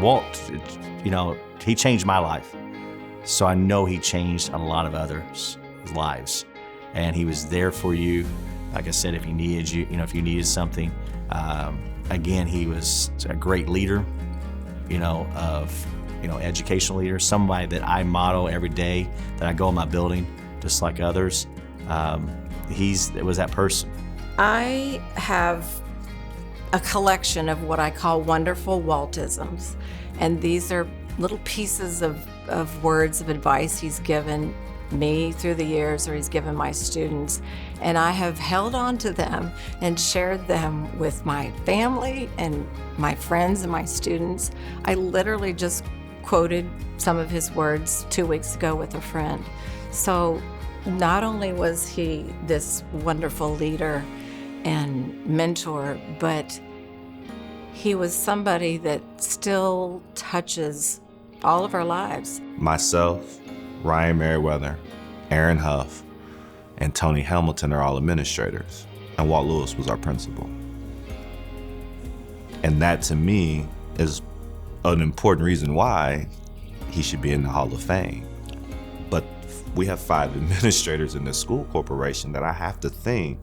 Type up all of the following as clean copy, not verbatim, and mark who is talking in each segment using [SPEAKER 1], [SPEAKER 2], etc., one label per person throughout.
[SPEAKER 1] Walt, he changed my life. So I know he changed a lot of others' lives. And he was there for you. Like I said, if he needed you, if you needed something. Again, he was a great leader, educational leader, somebody that I model every day, that I go in my building, just like others. It was that person.
[SPEAKER 2] I have a collection of what I call wonderful Waltisms. And these are little pieces of words of advice he's given me through the years, or he's given my students. And I have held on to them and shared them with my family and my friends and my students. I literally just quoted some of his words 2 weeks ago with a friend. So not only was he this wonderful leader and mentor, but he was somebody that still touches all of our lives.
[SPEAKER 3] Myself, Ryan Merriweather, Aaron Huff, and Tony Hamilton are all administrators, and Walt Lewis was our principal. And that, to me, is an important reason why he should be in the Hall of Fame. But we have 5 administrators in this school corporation that I have to think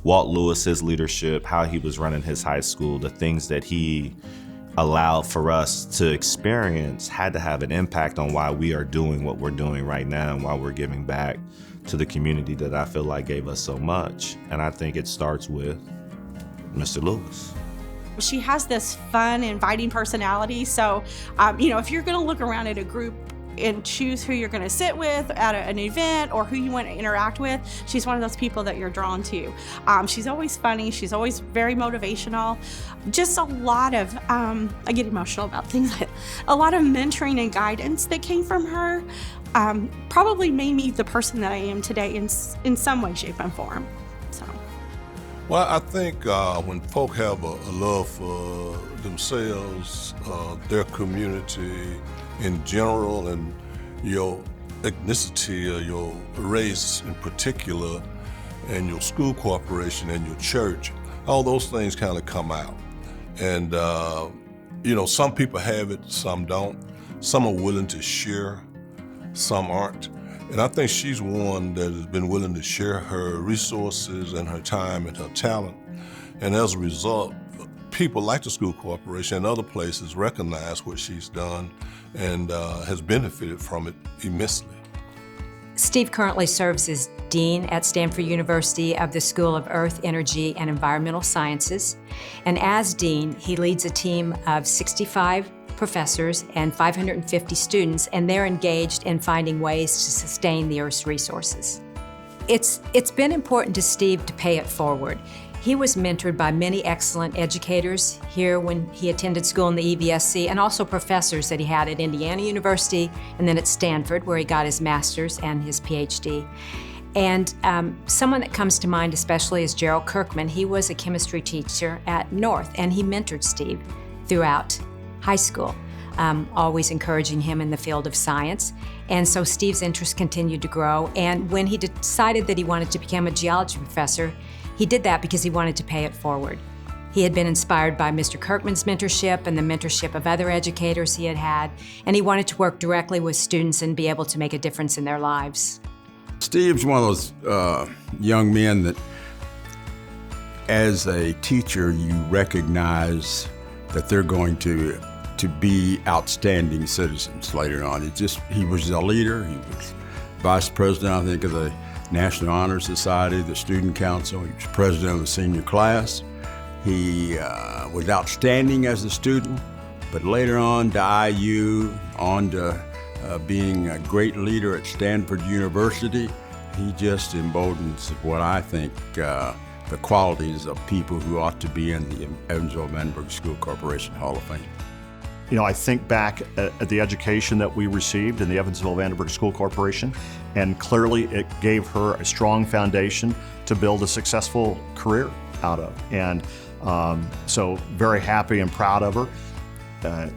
[SPEAKER 3] Walt Lewis, his leadership, how he was running his high school, the things that he allowed for us to experience had to have an impact on why we are doing what we're doing right now and why we're giving back to the community that I feel like gave us so much. And I think it starts with Mr. Lewis.
[SPEAKER 4] She has this fun, inviting personality. So, if you're going to look around at a group and choose who you're going to sit with at an event or who you want to interact with, she's one of those people that you're drawn to. She's always funny. She's always very motivational. Just a lot of, I get emotional about things, a lot of mentoring and guidance that came from her probably made me the person that I am today in some way, shape, and form. So.
[SPEAKER 5] Well, I think when folk have a love for themselves, their community in general, and your ethnicity or your race in particular, and your school corporation and your church, all those things kind of come out. And, some people have it, some don't. Some are willing to share, some aren't. And I think she's one that has been willing to share her resources and her time and her talent. And as a result, people like the school corporation and other places recognize what she's done and has benefited from it immensely.
[SPEAKER 6] Steve currently serves as Dean at Stanford University of the School of Earth, Energy, and Environmental Sciences. And as Dean, he leads a team of 65 professors and 550 students, and they're engaged in finding ways to sustain the Earth's resources. It's been important to Steve to pay it forward. He was mentored by many excellent educators here when he attended school in the EVSC, and also professors that he had at Indiana University and then at Stanford, where he got his master's and his PhD. And someone that comes to mind especially is Gerald Kirkman. He was a chemistry teacher at North, and he mentored Steve throughout high school, always encouraging him in the field of science. And so Steve's interest continued to grow. And when he decided that he wanted to become a geology professor, he did that because he wanted to pay it forward. He had been inspired by Mr. Kirkman's mentorship and the mentorship of other educators he had had, and he wanted to work directly with students and be able to make a difference in their lives.
[SPEAKER 7] Steve's one of those young men that, as a teacher, you recognize that they're going to be outstanding citizens later on. He was a leader. He was vice president, I think, of the National Honor Society, the Student Council. He was president of the senior class. He was outstanding as a student, but later on to IU, on to being a great leader at Stanford University. He just emboldens what I think the qualities of people who ought to be in the Evansville-Vandenberg School Corporation Hall of Fame.
[SPEAKER 8] I think back at the education that we received in the Evansville-Vandenberg School Corporation, and clearly it gave her a strong foundation to build a successful career out of. And so very happy and proud of her.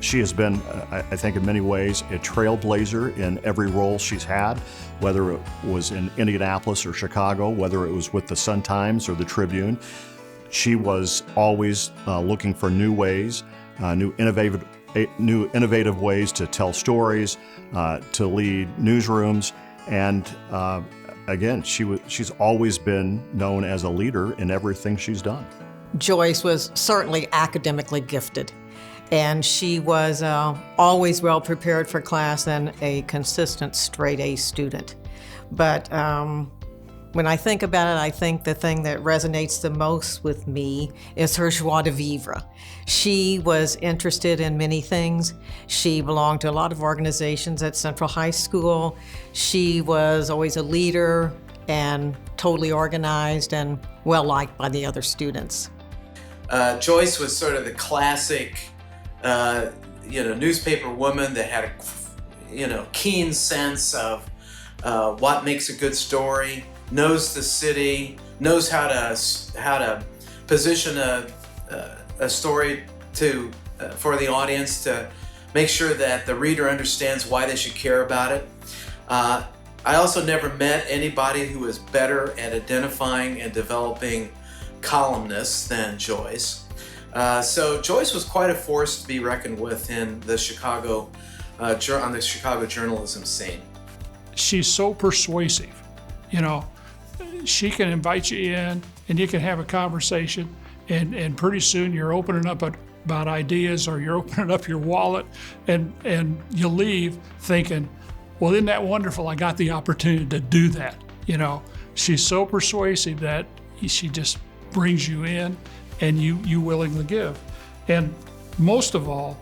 [SPEAKER 8] She has been, I think in many ways, a trailblazer in every role she's had, whether it was in Indianapolis or Chicago, whether it was with the Sun-Times or the Tribune. She was always looking for new ways, new innovative new innovative ways to tell stories, to lead newsrooms, and again, she's always been known as a leader in everything she's done.
[SPEAKER 9] Joyce was certainly academically gifted, and she was always well prepared for class and a consistent straight A student. But when I think about it, I think the thing that resonates the most with me is her joie de vivre. She was interested in many things. She belonged to a lot of organizations at Central High School. She was always a leader and totally organized and well-liked by the other students.
[SPEAKER 10] Joyce was sort of the classic, newspaper woman that had a, keen sense of what makes a good story, knows the city, knows how to position a story for the audience to make sure that the reader understands why they should care about it. I also never met anybody who was better at identifying and developing columnists than Joyce. So Joyce was quite a force to be reckoned with in the Chicago journalism scene.
[SPEAKER 11] She's so persuasive. She can invite you in and you can have a conversation, and pretty soon you're opening up about ideas, or you're opening up your wallet, and you leave thinking, well, isn't that wonderful? I got the opportunity to do that. She's so persuasive that she just brings you in and you willingly give. And most of all,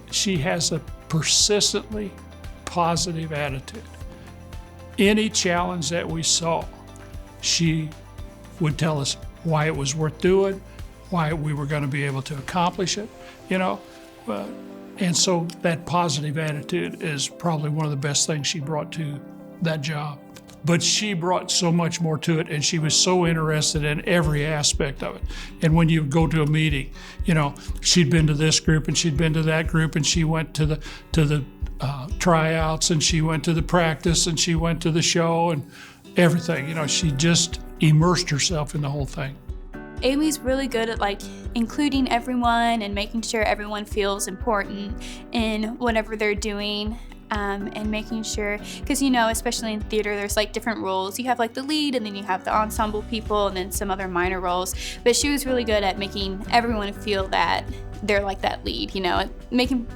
[SPEAKER 11] she has a persistently positive attitude. Any challenge that we saw, she would tell us why it was worth doing, why we were going to be able to accomplish it, and so that positive attitude is probably one of the best things she brought to that job. But she brought so much more to it, and she was so interested in every aspect of it. And when you go to a meeting, she'd been to this group and she'd been to that group, and she went to the tryouts, and she went to the practice, and she went to the show and everything. She just immersed herself in the whole thing.
[SPEAKER 12] Amy's really good at including everyone and making sure everyone feels important in whatever they're doing. And making sure, because especially in theater, there's different roles. You have the lead, and then you have the ensemble people, and then some other minor roles. But she was really good at making everyone feel that they're that lead, making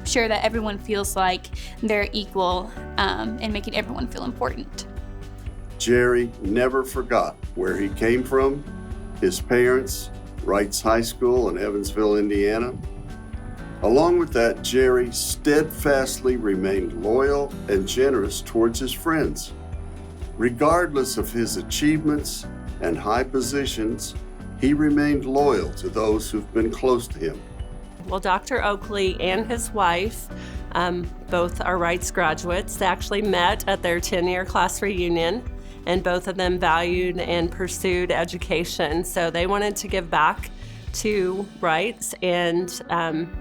[SPEAKER 12] sure that everyone feels like they're equal, and making everyone feel important.
[SPEAKER 13] Jerry never forgot where he came from, his parents, Wrights High School in Evansville, Indiana. Along with that, Jerry steadfastly remained loyal and generous towards his friends. Regardless of his achievements and high positions, he remained loyal to those who've been close to him.
[SPEAKER 14] Well, Dr. Oakley and his wife, both are Wrights graduates, they actually met at their 10-year class reunion, and both of them valued and pursued education. So they wanted to give back to Wrights and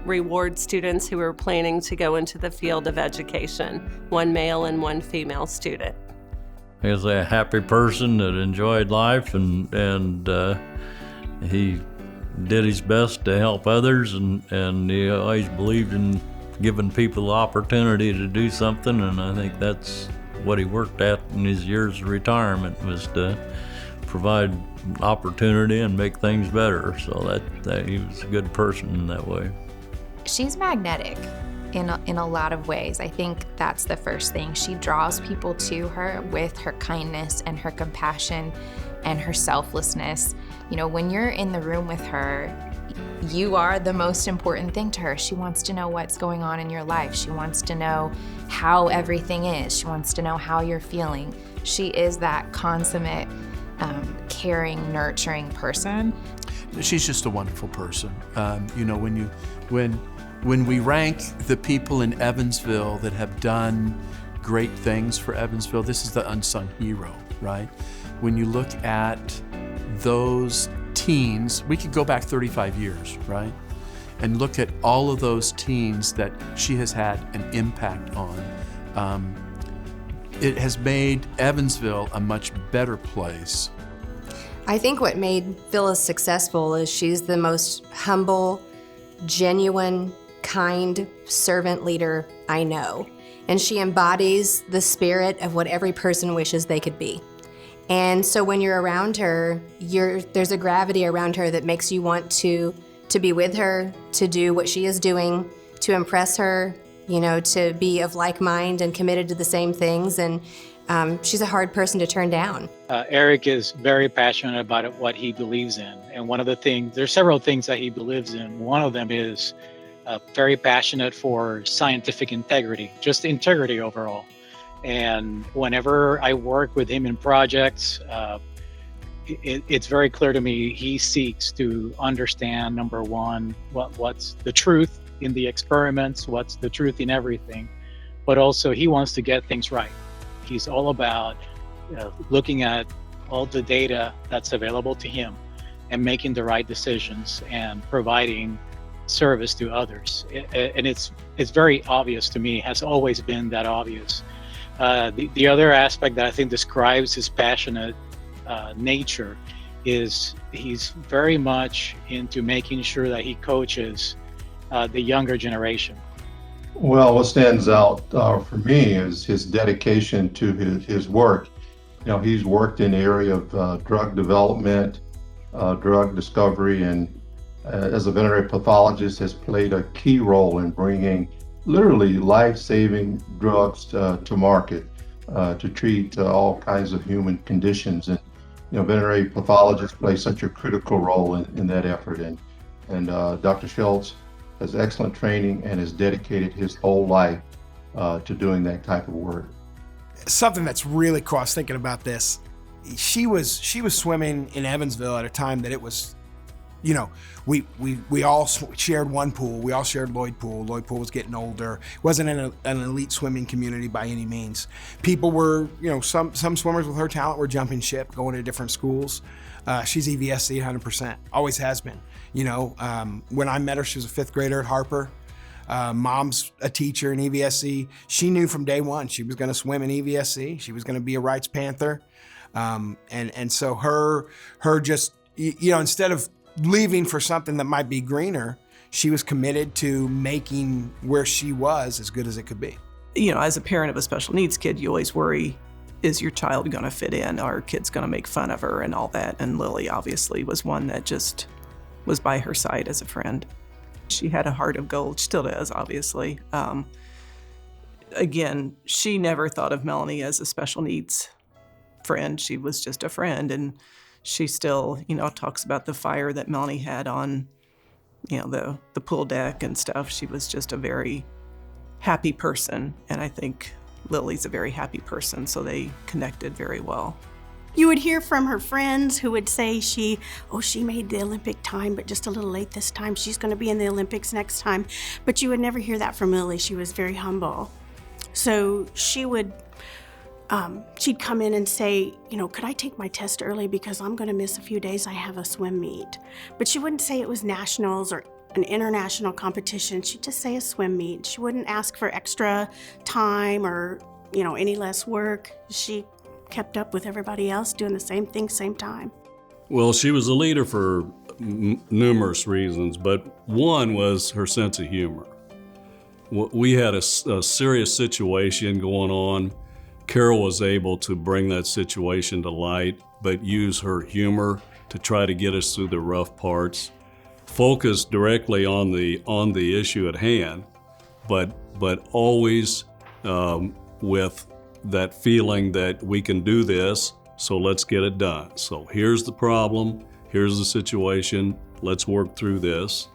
[SPEAKER 14] reward students who were planning to go into the field of education, one male and one female student.
[SPEAKER 15] He was a happy person that enjoyed life, and he did his best to help others, and he always believed in giving people the opportunity to do something, and I think that's what he worked at in his years of retirement, was to provide opportunity and make things better. So that he was a good person in that way.
[SPEAKER 16] She's magnetic in a lot of ways. I think that's the first thing. She draws people to her with her kindness and her compassion and her selflessness. When you're in the room with her, you are the most important thing to her. She wants to know what's going on in your life. She wants to know how everything is. She wants to know how you're feeling. She is that consummate, caring, nurturing person.
[SPEAKER 17] She's just a wonderful person. When we rank the people in Evansville that have done great things for Evansville, this is the unsung hero, right? When you look at those teens, we could go back 35 years, right? And look at all of those teens that she has had an impact on. It has made Evansville a much better place.
[SPEAKER 18] I think what made Phyllis successful is she's the most humble, genuine
[SPEAKER 19] kind servant leader I know. And she embodies the spirit of what every person wishes they could be. And so when you're around her, there's a gravity around her that makes you want to be with her, to do what she is doing, to impress her, to be of like mind and committed to the same things. And she's a hard person to turn down.
[SPEAKER 20] Eric is very passionate about what he believes in. And there's several things that he believes in. One of them is very passionate for scientific integrity, just integrity overall. And whenever I work with him in projects, it's very clear to me he seeks to understand, number one, what's the truth in the experiments, what's the truth in everything, but also he wants to get things right. He's all about looking at all the data that's available to him and making the right decisions and providing service to others. And it's very obvious to me, has always been that obvious. The other aspect that I think describes his passionate nature is he's very much into making sure that he coaches the younger generation.
[SPEAKER 21] Well, what stands out for me is his dedication to his work. He's worked in the area of drug development, drug discovery, and as a veterinary pathologist has played a key role in bringing literally life-saving drugs to market to treat all kinds of human conditions. And veterinary pathologists play such a critical role in that effort. And Dr. Schultze has excellent training and has dedicated his whole life to doing that type of work.
[SPEAKER 22] Something that's really cross thinking about this, she was swimming in Evansville at a time that it was, we all shared one pool. We all shared Lloyd Poole. Lloyd Poole was getting older. It wasn't an elite swimming community by any means. People were, some swimmers with her talent were jumping ship, going to different schools. She's EVSC 100%, always has been. When I met her, she was a 5th grader at Harper. Mom's a teacher in EVSC. She knew from day one she was going to swim in EVSC. She was going to be a Wrights Panther. And so her just, instead of leaving for something that might be greener, she was committed to making where she was as good as it could be.
[SPEAKER 23] As a parent of a special needs kid, you always worry, is your child going to fit in? Are kids going to make fun of her and all that? And Lilly obviously was one that just was by her side as a friend. She had a heart of gold, still does, obviously. Again, she never thought of Melanie as a special needs friend. She was just a friend, and she still, talks about the fire that Melanie had on, the pool deck and stuff. She was just a very happy person, and I think Lilly's a very happy person, so they connected very well.
[SPEAKER 4] You would hear from her friends who would say she made the Olympic time, but just a little late this time. She's going to be in the Olympics next time. But you would never hear that from Lilly. She was very humble. So she would, she'd come in and say, could I take my test early because I'm going to miss a few days. I have a swim meet. But she wouldn't say it was nationals or an international competition. She'd just say a swim meet. She wouldn't ask for extra time or, any less work. She kept up with everybody else doing the same thing, same time.
[SPEAKER 24] Well, she was a leader for numerous reasons, but one was her sense of humor. We had a serious situation going on. Carol was able to bring that situation to light, but use her humor to try to get us through the rough parts. Focus directly on the issue at hand, but always with that feeling that we can do this, so let's get it done. So here's the problem, here's the situation, let's work through this.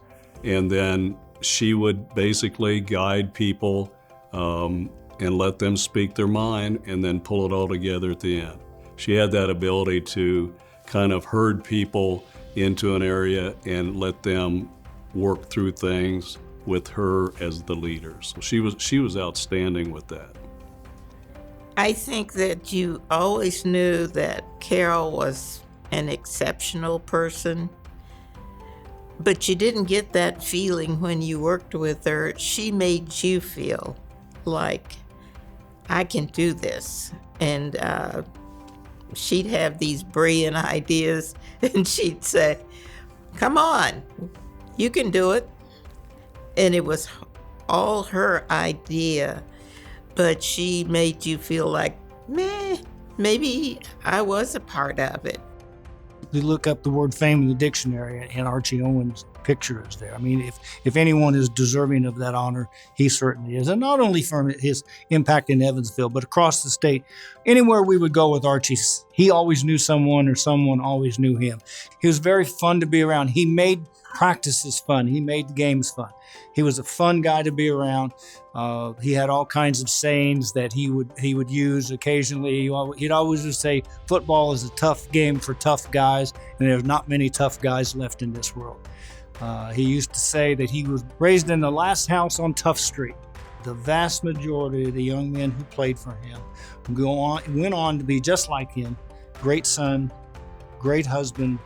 [SPEAKER 24] And then she would basically guide people and let them speak their mind and then pull it all together at the end. She had that ability to kind of herd people into an area and let them work through things with her as the leader. So she was outstanding with that.
[SPEAKER 25] I think that you always knew that Carol was an exceptional person, but you didn't get that feeling when you worked with her. She made you feel like, I can do this. And she'd have these brilliant ideas, and she'd say, come on, you can do it. and it was all her idea, but she made you feel like, meh, maybe I was a part of it.
[SPEAKER 1] You look up the word fame in the dictionary, and Archie Owen's picture is there. I mean, if anyone is deserving of that honor, he certainly is. And not only for his impact in Evansville, but across the state. Anywhere we would go with Archie, he always knew someone or someone always knew him. He was very fun to be around. He made practices fun. He made the games fun. He was a fun guy to be around. He had all kinds of sayings that he would use occasionally. He'd always just say, football is a tough game for tough guys, and there's not many tough guys left in this world. He used to say that he was raised in the last house on Tough Street. The vast majority of the young men who played for him went on to be just like him, great son, great husband,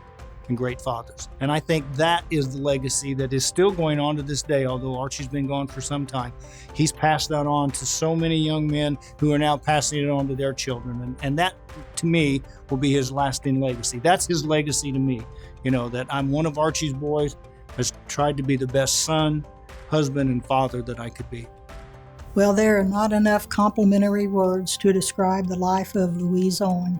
[SPEAKER 1] and great fathers. And I think that is the legacy that is still going on to this day, although Archie's been gone for some time. He's passed that on to so many young men who are now passing it on to their children. And that, to me, will be his lasting legacy. That's his legacy to me, that I'm one of Archie's boys, has tried to be the best son, husband, and father that I could be.
[SPEAKER 2] Well, there are not enough complimentary words to describe the life of Louise Owen.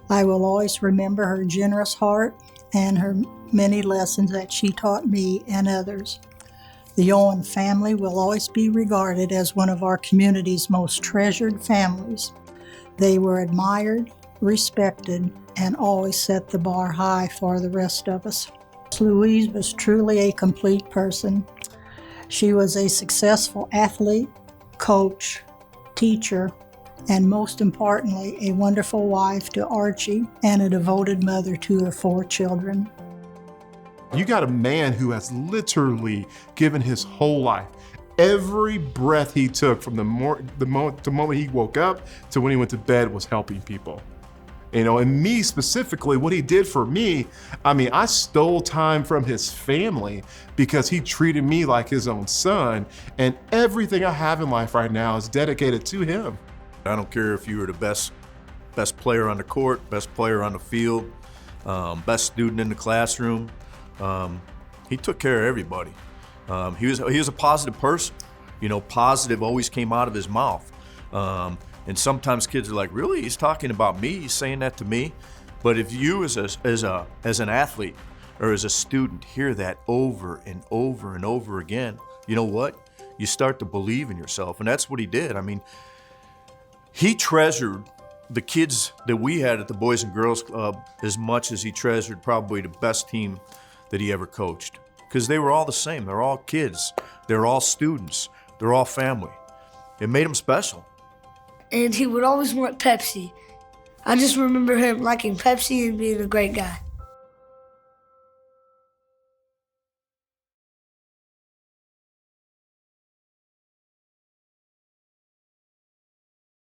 [SPEAKER 2] I will always remember her generous heart and her many lessons that she taught me and others. The Owen family will always be regarded as one of our community's most treasured families. They were admired, respected, and always set the bar high for the rest of us. Louise was truly a complete person. She was a successful athlete, coach, teacher, and most importantly, a wonderful wife to Archie and a devoted mother to her 4 children.
[SPEAKER 3] You got a man who has literally given his whole life. Every breath he took from the moment he woke up to when he went to bed was helping people. And me specifically, what he did for me, I stole time from his family because he treated me like his own son, and everything I have in life right now is dedicated to him.
[SPEAKER 5] I don't care if you were the best player on the court, best player on the field, best student in the classroom. He took care of everybody. He was a positive person. Positive always came out of his mouth. And sometimes kids are like, really? He's talking about me? He's saying that to me? But if you as an athlete or as a student hear that over and over and over again, you know what? You start to believe in yourself. And that's what he did. He treasured the kids that we had at the Boys and Girls Club as much as he treasured probably the best team that he ever coached. Because they were all the same. They're all kids. They're all students. They're all family. It made them special.
[SPEAKER 6] And he would always want Pepsi. I just remember him liking Pepsi and being a great guy.